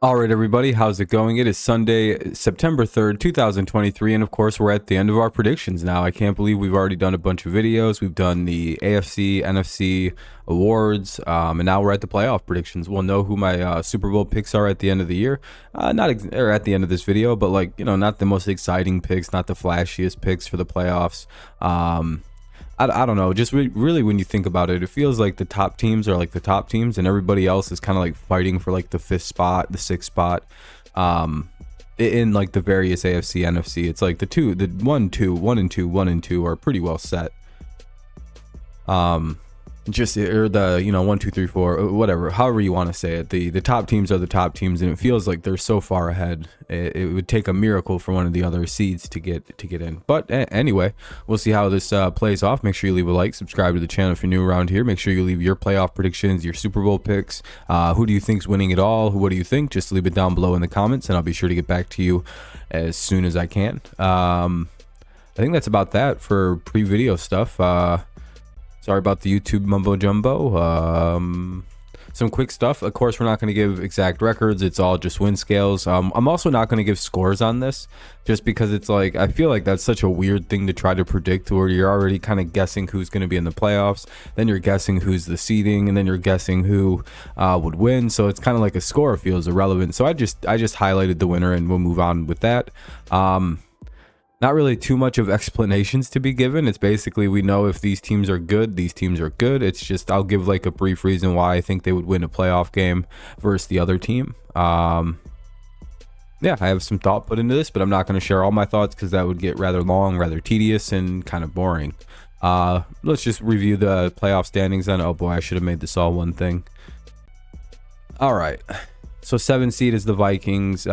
All right, everybody, how's it going? It is Sunday, September 3rd, 2023, and of course, we're at the end of our predictions now. I can't believe we've already done a bunch of videos. We've done the AFC, NFC awards, and now we're at the playoff predictions. We'll know who my Super Bowl picks are at the end of the year. Or at the end of this video, but not the most exciting picks, not the flashiest picks for the playoffs. I don't know, just really when you think about it, it feels like the top teams are like the top teams and everybody else is kind of like fighting for like the fifth spot, the sixth spot, in like the various AFC, NFC. It's like the 1 and 2 are pretty well set. Just or the 1 2 3 4 whatever, however you want to say it, the top teams are the top teams, and it feels like they're so far ahead. It would take a miracle for one of the other seeds to get in, but anyway, we'll see how this plays off. Make sure you leave a like, subscribe to the channel if you're new around here. Make sure you leave your playoff predictions, your Super Bowl picks. Who do you think's winning it all? What do you think? Just leave it down below in the comments and I'll be sure to get back to you as soon as I can. I think that's about that for pre-video stuff. Sorry about the YouTube mumbo jumbo. Some quick stuff. Of course, we're not going to give exact records. It's all just win scales. I'm also not going to give scores on this, just because it's like, I feel like that's such a weird thing to try to predict, where you're already kind of guessing who's going to be in the playoffs, then you're guessing who's the seeding, and then you're guessing who would win. So it's kind of like a score feels irrelevant. So I just highlighted the winner, and we'll move on with that. Not really too much of explanations to be given. It's basically, we know if these teams are good, these teams are good. It's just, I'll give like a brief reason why I think they would win a playoff game versus the other team. Yeah, I have some thought put into this, but I'm not going to share all my thoughts because that would get rather long, rather tedious, and kind of boring. Let's just review the playoff standings then. Oh boy, I should have made this all one thing. All right. So 7 seed is the Vikings,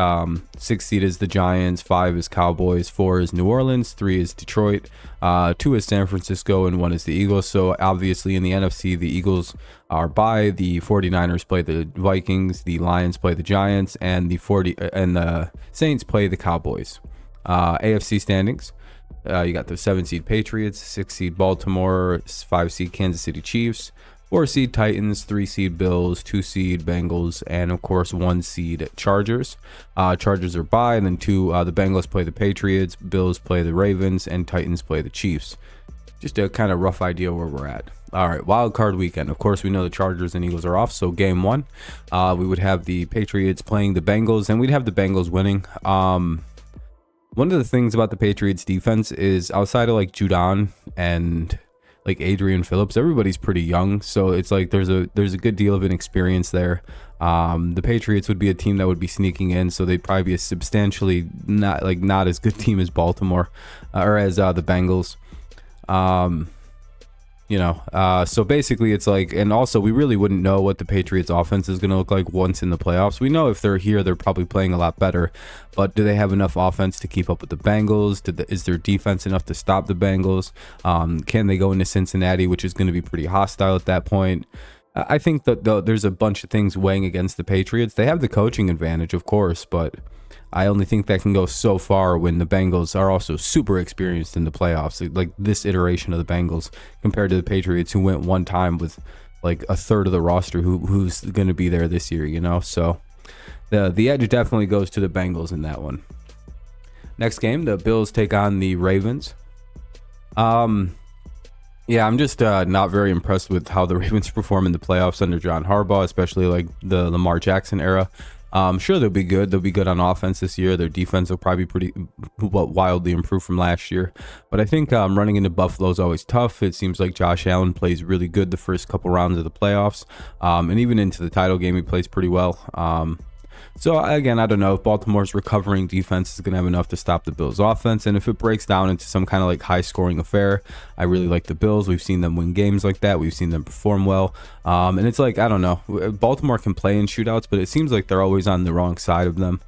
6 seed is the Giants, 5 is Cowboys, 4 is New Orleans, 3 is Detroit, 2 is San Francisco, and 1 is the Eagles. So obviously in the NFC, the Eagles are bye, the 49ers play the Vikings, the Lions play the Giants, and the Saints play the Cowboys. AFC standings. You got the 7 seed Patriots, 6 seed Baltimore, 5 seed Kansas City Chiefs, 4 seed Titans, 3 seed Bills, 2 seed Bengals, and of course 1 seed Chargers. Chargers are bye, and then the Bengals play the Patriots, Bills play the Ravens, and Titans play the Chiefs. Just a kind of rough idea where we're at. All right, wild card weekend. Of course, we know the Chargers and Eagles are off, so game 1, we would have the Patriots playing the Bengals, and we'd have the Bengals winning. One of the things about the Patriots defense is, outside of like Judon and like Adrian Phillips, everybody's pretty young, so it's like there's a good deal of inexperience there. The Patriots would be a team that would be sneaking in, so they'd probably be a substantially not as good team as Baltimore or as the Bengals. So basically it's like, and also we really wouldn't know what the Patriots offense is going to look like once in the playoffs. We know if they're here, they're probably playing a lot better, but do they have enough offense to keep up with the Bengals? Is their defense enough to stop the Bengals? Can they go into Cincinnati, which is going to be pretty hostile at that point? I think that there's a bunch of things weighing against the Patriots. They have the coaching advantage, of course, but I only think that can go so far when the Bengals are also super experienced in the playoffs. Like this iteration of the Bengals compared to the Patriots, who went one time with like a third of the roster who's going to be there this year, So the edge definitely goes to the Bengals in that one. Next game, the Bills take on the Ravens. Yeah, I'm just not very impressed with how the Ravens perform in the playoffs under John Harbaugh, especially like the Lamar Jackson era. Sure, they'll be good. They'll be good on offense this year. Their defense will probably pretty wildly improve from last year. But I think running into Buffalo is always tough. It seems like Josh Allen plays really good the first couple rounds of the playoffs. And even into the title game, he plays pretty well. So again, I don't know if Baltimore's recovering defense is going to have enough to stop the Bills offense. And if it breaks down into some kind of like high scoring affair, I really like the Bills. We've seen them win games like that. We've seen them perform well. And it's like, I don't know, Baltimore can play in shootouts, but it seems like they're always on the wrong side of them.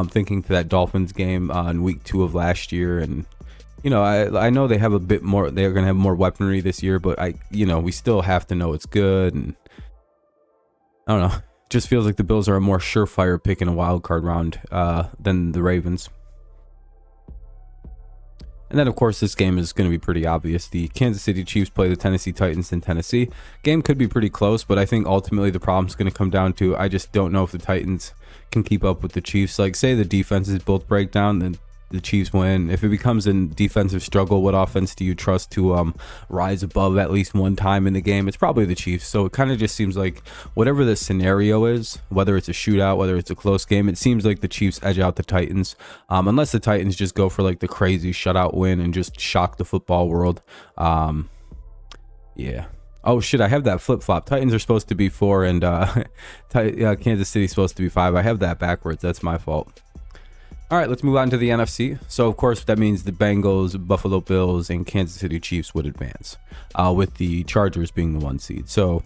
Thinking to that Dolphins game in week 2 of last year. And, I know they have a bit more, they're going to have more weaponry this year, but we still have to know it's good. And I don't know. Just feels like the Bills are a more surefire pick in a wild card round than the Ravens. And then, of course, this game is going to be pretty obvious. The Kansas City Chiefs play the Tennessee Titans in Tennessee. Game could be pretty close, but I think ultimately the problem's going to come down to, I just don't know if the Titans can keep up with the Chiefs. Like, say the defenses both break down, then the Chiefs win. If it becomes a defensive struggle, what offense do you trust to rise above at least one time in the game? It's probably the Chiefs. So it kind of just seems like whatever the scenario is, whether it's a shootout, whether it's a close game, it seems like the Chiefs edge out the Titans, unless the Titans just go for like the crazy shutout win and just shock the football world. Yeah. Oh shit, I have that flip-flop. Titans are supposed to be 4 and Kansas City's supposed to be 5. I have that backwards. That's my fault. All right, let's move on to the NFC. So, of course, that means the Bengals, Buffalo Bills, and Kansas City Chiefs would advance, with the Chargers being the 1 seed. So,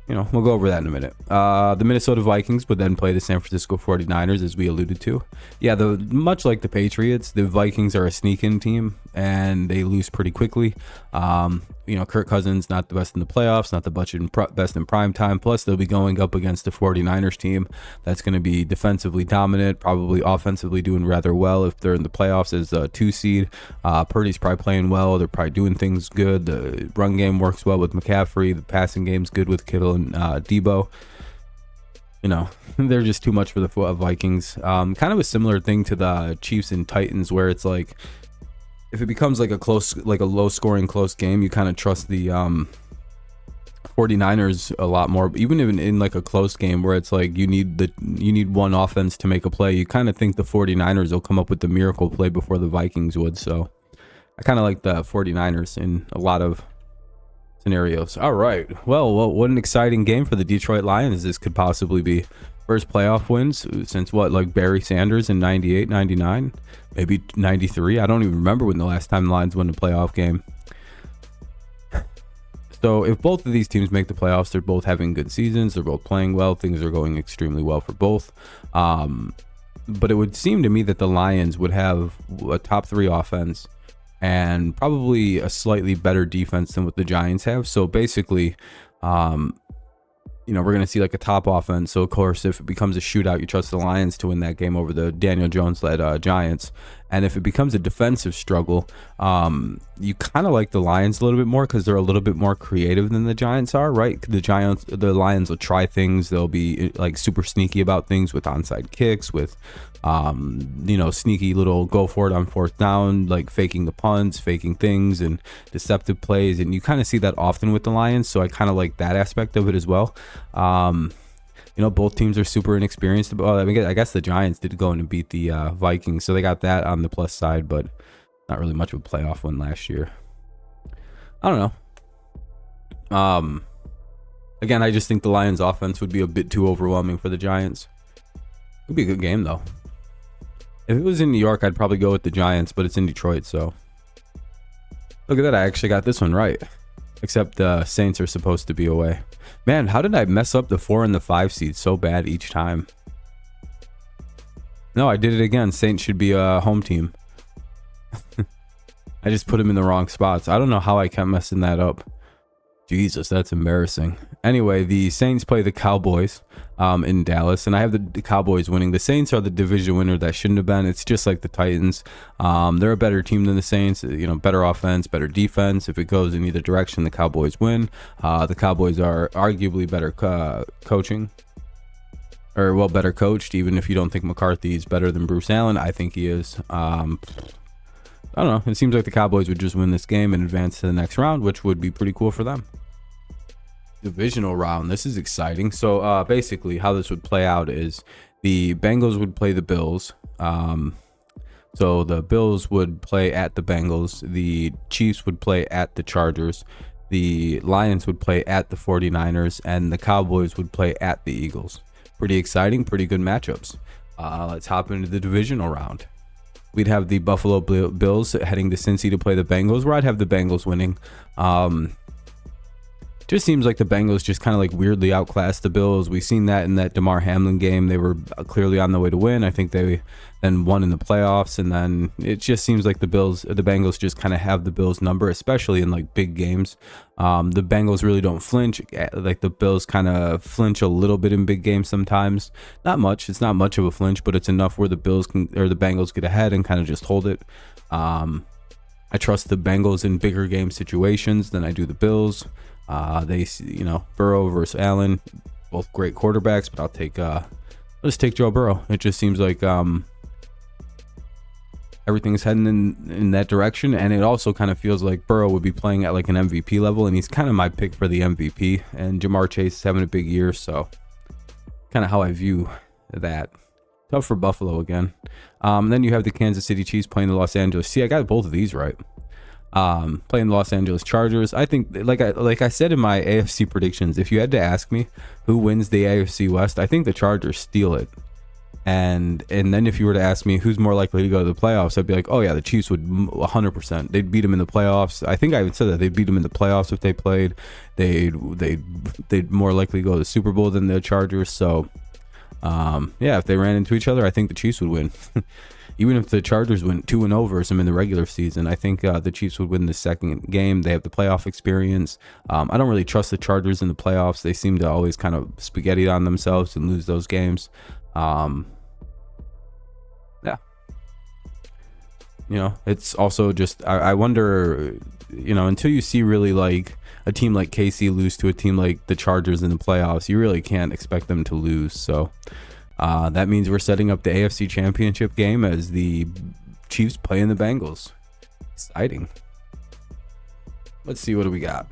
we'll go over that in a minute. The Minnesota Vikings would then play the San Francisco 49ers, as we alluded to. Yeah, much like the Patriots, the Vikings are a sneak-in team, and they lose pretty quickly. Kirk Cousins, not the best in the playoffs, not the best in prime time. Plus, they'll be going up against the 49ers team that's going to be defensively dominant, probably offensively doing rather well if they're in the playoffs as a 2 seed. Purdy's probably playing well. They're probably doing things good. The run game works well with McCaffrey. The passing game's good with Kittle and Debo. They're just too much for the Vikings. Kind of a similar thing to the Chiefs and Titans, where it's like, if it becomes like a low scoring close game, you kind of trust the 49ers a lot more. Even in like a close game where it's like you need one offense to make a play, you kind of think the 49ers will come up with the miracle play before the Vikings would. So I kind of like the 49ers in a lot of scenarios. All right, well, what an exciting game for the Detroit Lions this could possibly be. First playoff wins since like Barry Sanders in 98, 99, maybe 93. I don't even remember when the last time the Lions won a playoff game. So if both of these teams make the playoffs, they're both having good seasons. They're both playing well. Things are going extremely well for both. But it would seem to me that the Lions would have a top 3 offense and probably a slightly better defense than what the Giants have. So basically, we're going to see like a top offense. So, of course, if it becomes a shootout, you trust the Lions to win that game over the Daniel Jones-led Giants. And if it becomes a defensive struggle, you kind of like the Lions a little bit more because they're a little bit more creative than the Giants are, right? The Lions will try things. They'll be like super sneaky about things with onside kicks, with sneaky little go for it on 4th down, like faking the punts, faking things, and deceptive plays. And you kind of see that often with the Lions. So I kind of like that aspect of it as well. Both teams are super inexperienced. I guess the Giants did go in and beat the Vikings, so they got that on the plus side, but not really much of a playoff win last year. I don't know. Again, I just think the Lions offense would be a bit too overwhelming for the Giants. It would be a good game, though. If it was in New York, I'd probably go with the Giants, but it's in Detroit, so. Look at that, I actually got this one right. Except the Saints are supposed to be away. Man, how did I mess up the 4 and the 5 seeds so bad each time? No, I did it again. Saints should be a home team. I just put them in the wrong spots. I don't know how I kept messing that up. Jesus, that's embarrassing. Anyway, the Saints play the Cowboys in Dallas, and I have the Cowboys winning. The Saints are the division winner that shouldn't have been. It's just like the Titans. They're a better team than the Saints. Better offense, better defense. If it goes in either direction, the Cowboys win. The Cowboys are arguably better coaching. Better coached, even if you don't think McCarthy is better than Bruce Allen. I think he is. I don't know. It seems like the Cowboys would just win this game and advance to the next round, which would be pretty cool for them. Divisional round. This is exciting. So basically how this would play out is the Bengals would play the Bills. So the Bills would play at the Bengals. The Chiefs would play at the Chargers. The Lions would play at the 49ers. And the Cowboys would play at the Eagles. Pretty exciting. Pretty good matchups. Let's hop into the divisional round. We'd have the Buffalo Bills heading to Cincy to play the Bengals, where I'd have the Bengals winning. just seems like the Bengals just kind of like weirdly outclassed the Bills. We've seen that in that DeMar Hamlin game. They were clearly on the way to win. I think they then won in the playoffs, and then it just seems like the Bengals just kind of have the Bills number, especially in like big games. The Bengals really don't flinch. Like the Bills kind of flinch a little bit in big games sometimes. Not much. It's not much of a flinch, but it's enough where the Bengals get ahead and kind of just hold it. I trust the Bengals in bigger game situations than I do the Bills. Burrow versus Allen, both great quarterbacks, but let's take Joe Burrow. It just seems like everything's heading in that direction, and it also kind of feels like Burrow would be playing at like an MVP level, and he's kind of my pick for the MVP. And Jamar Chase is having a big year, so kind of how I view that. Tough for Buffalo again. Then you have the Kansas City Chiefs playing the Los Angeles. See, I got both of these right. Playing the Los Angeles Chargers. I think, like I said in my AFC predictions, if you had to ask me who wins the AFC West, I think the Chargers steal it. And then if you were to ask me who's more likely to go to the playoffs, I'd be like, oh yeah, the Chiefs would 100%. They'd beat them in the playoffs. I think I even said that they'd beat them in the playoffs if they played. They'd more likely go to the Super Bowl than the Chargers. So if they ran into each other, I think the Chiefs would win. Even if the Chargers went 2-0 versus them in the regular season, I think the Chiefs would win the second game. They have the playoff experience. I don't really trust the Chargers in the playoffs. They seem to always kind of spaghetti on themselves and lose those games. It's also just, I wonder, until you see really like a team like KC lose to a team like the Chargers in the playoffs, you really can't expect them to lose. So that means we're setting up the AFC Championship game as the Chiefs playing the Bengals. Exciting. Let's see, what do we got?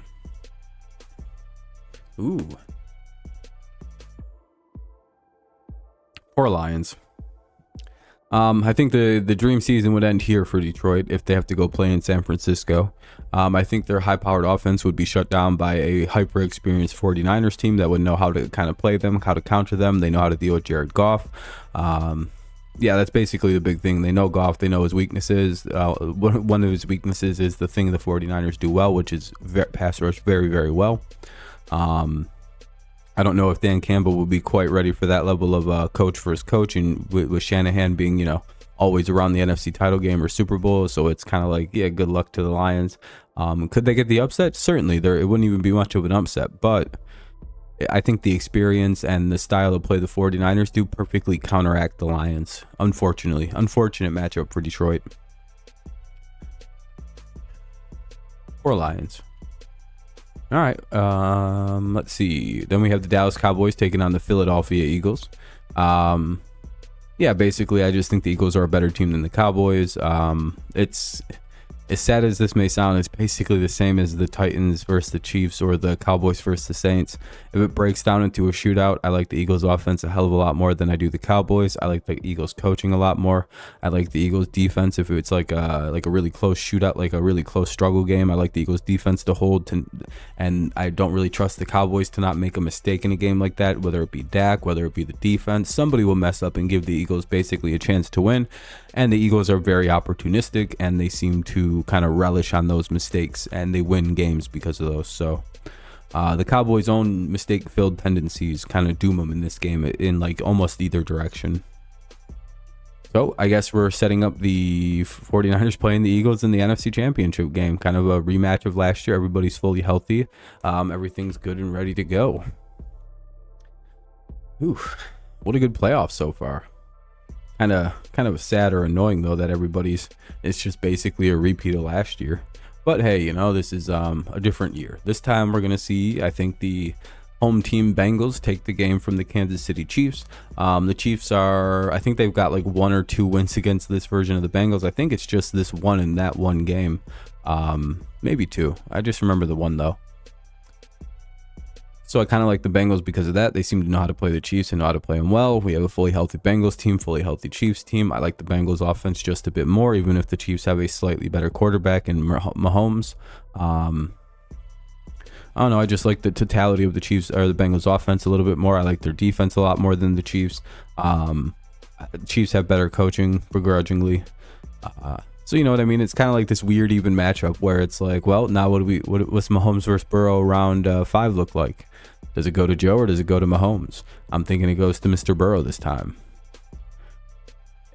Ooh. Poor Lions. I think the dream season would end here for Detroit if they have to go play in San Francisco. I think their high-powered offense would be shut down by a hyper-experienced 49ers team that would know how to kind of play them, how to counter them. They know how to deal with Jared Goff. That's basically the big thing. They know Goff. They know his weaknesses. One of his weaknesses is the thing the 49ers do well, which is pass rush very, very well. I don't know if Dan Campbell will be quite ready for that level of coach versus coach, and with Shanahan being, always around the NFC title game or Super Bowl. So it's kind of like, good luck to the Lions. Could they get the upset? Certainly. It wouldn't even be much of an upset, but I think the experience and the style of play the 49ers do perfectly counteract the Lions. Unfortunate matchup for Detroit. Poor Lions. All right, let's see. Then we have the Dallas Cowboys taking on the Philadelphia Eagles. Basically, I just think the Eagles are a better team than the Cowboys. It's as sad as this may sound, it's basically the same as the Titans versus the Chiefs or the Cowboys versus the Saints. If it breaks down into a shootout, I like the Eagles offense a hell of a lot more than I do the Cowboys. I like the Eagles coaching a lot more. I like the Eagles defense. If it's like a really close shootout, like a really close struggle game, I like the Eagles defense to hold and I don't really trust the Cowboys to not make a mistake in a game like that, whether it be Dak, whether it be the defense. Somebody will mess up and give the Eagles basically a chance to win. And the Eagles are very opportunistic, and they seem to kind of relish on those mistakes, and they win games because of those. So the Cowboys' own mistake-filled tendencies kind of doom them in this game in like almost either direction. So I guess we're setting up the 49ers playing the Eagles in the NFC Championship game, kind of a rematch of last year. Everybody's fully healthy. Everything's good and ready to go. Ooh, what a good playoff so far. Kind of sad or annoying though that it's just basically a repeat of last year. But hey, this is a different year. This time we're gonna see, I think, the home team Bengals take the game from the Kansas City Chiefs. The Chiefs I think they've got like 1 or 2 wins against this version of the Bengals. I think it's just this one in that one game, maybe 2. I just remember the one though. So I kind of like the Bengals because of that. They seem to know how to play the Chiefs and know how to play them well. We have a fully healthy Bengals team, fully healthy Chiefs team. I like the Bengals offense just a bit more, even if the Chiefs have a slightly better quarterback in Mahomes. I don't know. I just like the totality of the Chiefs or the Bengals offense a little bit more. I like their defense a lot more than the Chiefs. The Chiefs have better coaching, begrudgingly. So you know what I mean? It's kind of like this weird even matchup where it's like, well, now what's Mahomes versus Burrow round 5 look like? Does it go to Joe or does it go to Mahomes? I'm thinking it goes to Mr. Burrow this time.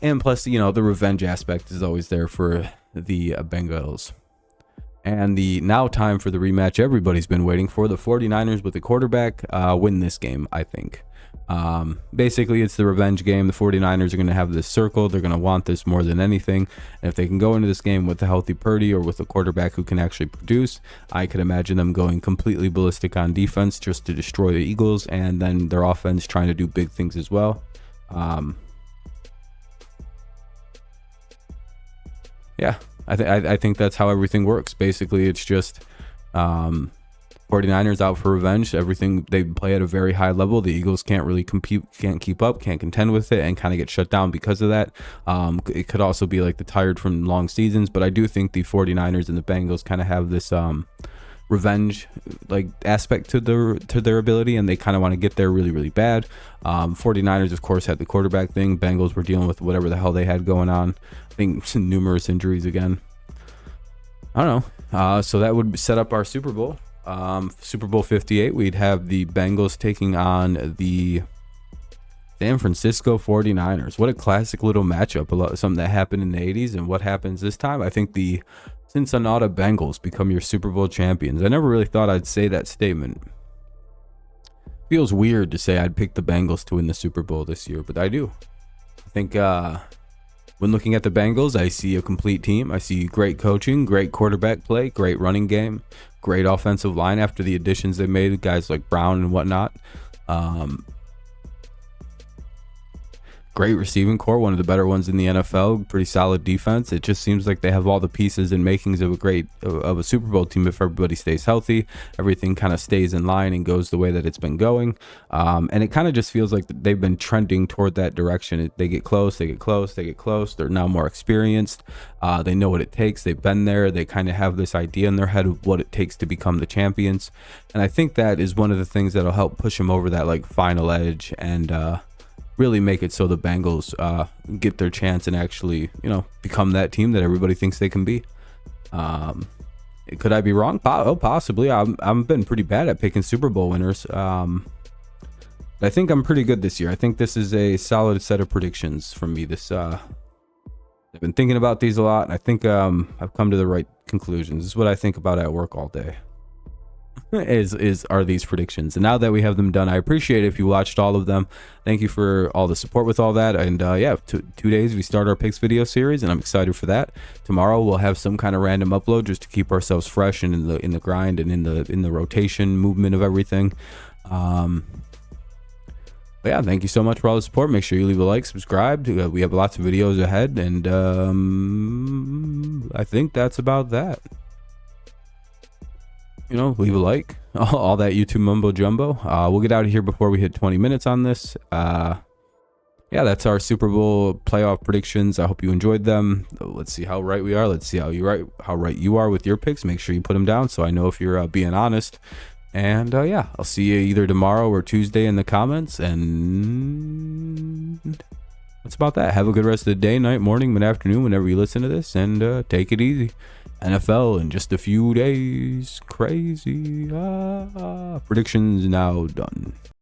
And plus, you know, the revenge aspect is always there for the Bengals. And the now time for the rematch everybody's been waiting for. The 49ers with the quarterback win this game, I think. Basically, it's the revenge game. The 49ers are going to have this circle. They're going to want this more than anything. And if they can go into this game with a healthy Purdy or with a quarterback who can actually produce, I could imagine them going completely ballistic on defense just to destroy the Eagles, and then their offense trying to do big things as well. Yeah, I think that's how everything works. Basically, it's just 49ers out for revenge. Everything, they play at a very high level. The Eagles can't really compete, can't keep up, can't contend with it, and kind of get shut down because of that. It could also be like the tired from long seasons, but I do think the 49ers and the Bengals kind of have this revenge like aspect to their ability, and they kind of want to get there really, really bad. 49ers, of course, had the quarterback thing. Bengals were dealing with whatever the hell they had going on. I think numerous injuries again. I don't know. So that would set up our Super Bowl. Super Bowl 58, we'd have the Bengals taking on the San Francisco 49ers. What a classic little matchup. Something that happened in the 80s, and what happens this time? I think the Cincinnati Bengals become your Super Bowl champions. I never really thought I'd say that statement. Feels weird to say I'd pick the Bengals to win the Super Bowl this year, but I do. I think when looking at the Bengals, I see a complete team. I see great coaching, great quarterback play, great running game, great offensive line after the additions they made, guys like Brown and whatnot. Great receiving core, one of the better ones in the NFL. Pretty solid defense. It just seems like they have all the pieces and makings of a Super Bowl team if everybody stays healthy. Everything kind of stays in line and goes the way that it's been going. And it kind of just feels like they've been trending toward that direction. They get close, they get close, they get close. They're now more experienced. They know what it takes. They've been there. They kind of have this idea in their head of what it takes to become the champions. And I think that is one of the things that'll help push them over that like final edge and really make it so the Bengals get their chance and actually, you know, become that team that everybody thinks they can be. Could I be wrong? Possibly. I've been pretty bad at picking Super Bowl winners. But I think I'm pretty good this year. I think this is a solid set of predictions from me. I've been thinking about these a lot, and I think I've come to the right conclusions. This is what I think about at work all day. Are these predictions, and now that we have them done, I appreciate it if you watched all of them. Thank you for all the support with all that. And yeah, 2 days we start our picks video series, and I'm excited for that. Tomorrow we'll have some kind of random upload just to keep ourselves fresh and in the grind and in the rotation movement of everything. But yeah, thank you so much for all the support. Make sure you leave a like, subscribe. We have lots of videos ahead, and I think that's about that. You know, leave a like, all that YouTube mumbo jumbo. We'll get out of here before we hit 20 minutes on this. Yeah, that's our Super Bowl playoff predictions. I hope you enjoyed them. Let's see how right we are. Let's see how right you are with your picks. Make sure you put them down so I know if you're being honest. And yeah, I'll see you either tomorrow or Tuesday in the comments. And that's about that. Have a good rest of the day, night, morning, mid-afternoon, whenever you listen to this. And take it easy. NFL in just a few days. Crazy. Predictions now done.